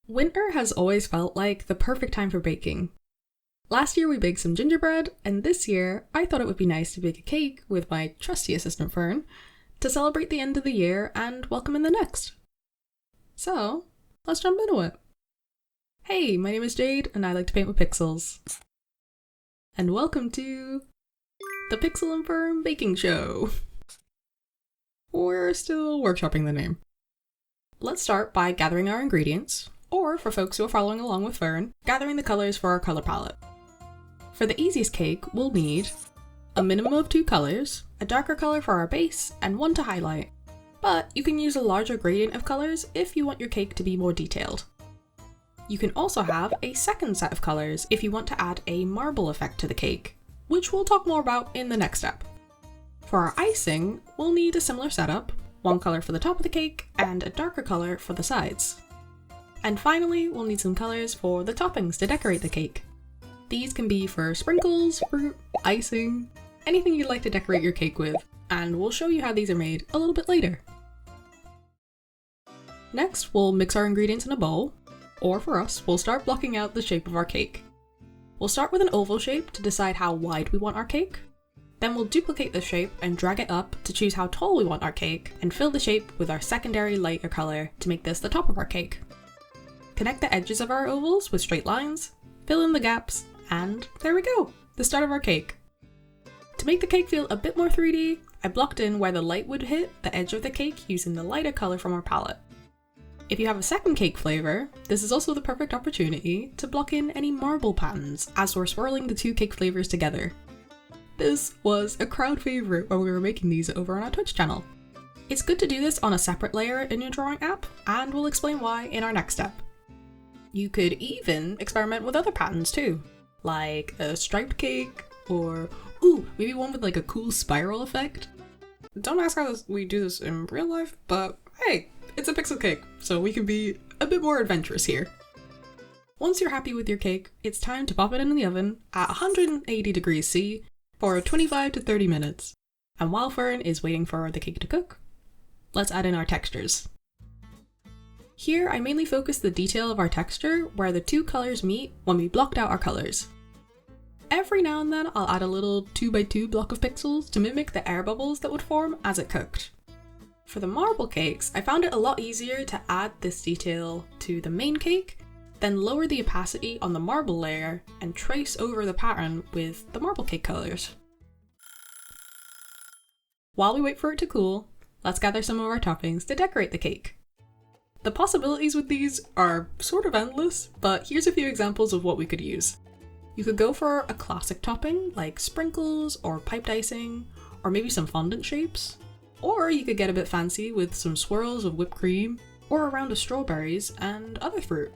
Winter has always felt like the perfect time for baking. Last year we baked some gingerbread, and this year I thought it would be nice to bake a cake with my trusty assistant Ferne to celebrate the end of the year and welcome in the next. So, let's jump into it. Hey, my name is Jade and I like to paint with pixels. And welcome to the Pixel and Fern Baking Show. We're still workshopping the name. Let's start by gathering our ingredients, or for folks who are following along with Fern, gathering the colors for our color palette. For the easiest cake, we'll need a minimum of 2 colors, a darker color for our base, and 1 to highlight. But you can use a larger gradient of colors if you want your cake to be more detailed. You can also have a second set of colors if you want to add a marble effect to the cake, which we'll talk more about in the next step. For our icing, we'll need a similar setup, 1 color for the top of the cake and a darker color for the sides. And finally, we'll need some colors for the toppings to decorate the cake. These can be for sprinkles, fruit, icing, anything you'd like to decorate your cake with, and we'll show you how these are made a little bit later. Next, we'll mix our ingredients in a bowl, or for us, we'll start blocking out the shape of our cake. We'll start with an oval shape to decide how wide we want our cake. Then we'll duplicate the shape and drag it up to choose how tall we want our cake, and fill the shape with our secondary lighter color to make this the top of our cake. Connect the edges of our ovals with straight lines, fill in the gaps, and there we go, the start of our cake. To make the cake feel a bit more 3D, I blocked in where the light would hit the edge of the cake using the lighter color from our palette. If you have a second cake flavor, this is also the perfect opportunity to block in any marble patterns as we're swirling the 2 cake flavors together. This was a crowd favorite when we were making these over on our Twitch channel. It's good to do this on a separate layer in your drawing app, and we'll explain why in our next step. You could even experiment with other patterns too, like a striped cake, or maybe one with like a cool spiral effect. Don't ask how we do this in real life, but hey, it's a pixel cake, so we can be a bit more adventurous here. Once you're happy with your cake, it's time to pop it in the oven at 180 degrees C for 25 to 30 minutes. And while Fern is waiting for the cake to cook, let's add in our textures. Here, I mainly focus the detail of our texture where the 2 colors meet when we blocked out our colors. Every now and then, I'll add a little 2x2 block of pixels to mimic the air bubbles that would form as it cooked. For the marble cakes, I found it a lot easier to add this detail to the main cake, then lower the opacity on the marble layer and trace over the pattern with the marble cake colors. While we wait for it to cool, let's gather some of our toppings to decorate the cake. The possibilities with these are sort of endless, but here's a few examples of what we could use. You could go for a classic topping like sprinkles or piped icing, or maybe some fondant shapes. Or you could get a bit fancy with some swirls of whipped cream, or a round of strawberries and other fruit.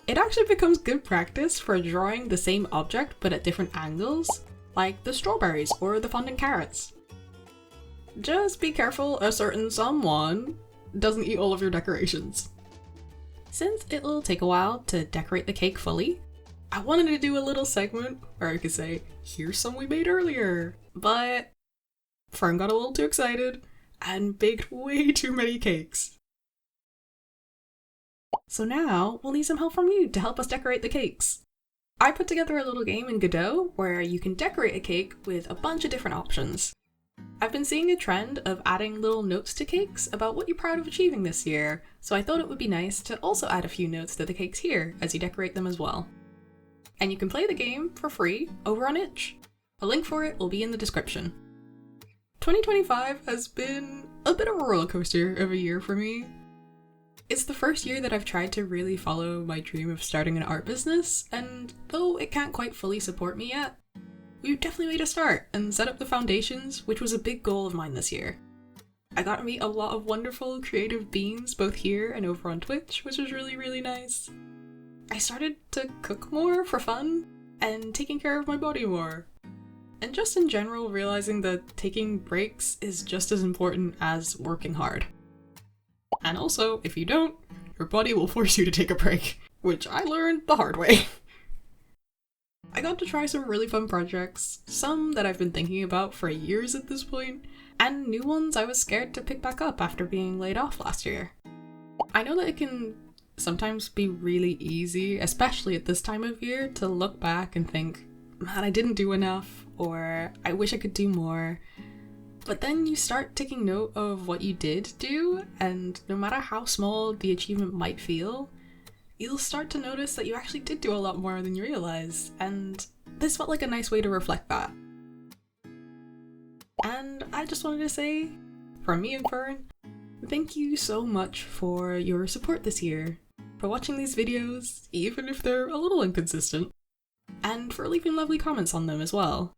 It actually becomes good practice for drawing the same object but at different angles, like the strawberries or the fondant carrots. Just be careful a certain someone doesn't eat all of your decorations. Since it'll take a while to decorate the cake fully, I wanted to do a little segment where I could say, here's some we made earlier, but Fern got a little too excited and baked way too many cakes. So now we'll need some help from you to help us decorate the cakes. I put together a little game in Godot where you can decorate a cake with a bunch of different options. I've been seeing a trend of adding little notes to cakes about what you're proud of achieving this year, so I thought it would be nice to also add a few notes to the cakes here as you decorate them as well. And you can play the game for free over on Itch. A link for it will be in the description. 2025 has been a bit of a roller coaster of a year for me. It's the first year that I've tried to really follow my dream of starting an art business, and though it can't quite fully support me yet, we've definitely made a start and set up the foundations, which was a big goal of mine this year. I got to meet a lot of wonderful creative beings both here and over on Twitch, which was really, really nice. I started to cook more for fun and taking care of my body more. And just in general realizing that taking breaks is just as important as working hard. And also, if you don't, your body will force you to take a break, which I learned the hard way. I got to try some really fun projects, some that I've been thinking about for years at this point, and new ones I was scared to pick back up after being laid off last year. I know that it can sometimes be really easy, especially at this time of year, to look back and think, man, I didn't do enough, or I wish I could do more. But then you start taking note of what you did do, and no matter how small the achievement might feel, you'll start to notice that you actually did do a lot more than you realize, and this felt like a nice way to reflect that. And I just wanted to say, from me and Fern, thank you so much for your support this year, for watching these videos, even if they're a little inconsistent, and for leaving lovely comments on them as well.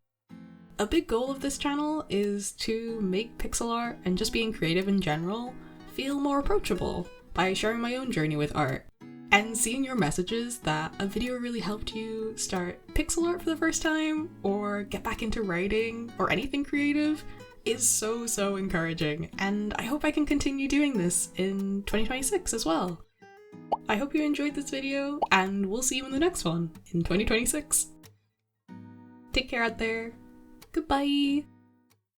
A big goal of this channel is to make pixel art and just being creative in general feel more approachable by sharing my own journey with art. And seeing your messages that a video really helped you start pixel art for the first time, or get back into writing, or anything creative, is so encouraging, and I hope I can continue doing this in 2026 as well. I hope you enjoyed this video, and we'll see you in the next one in 2026. Take care out there. Goodbye!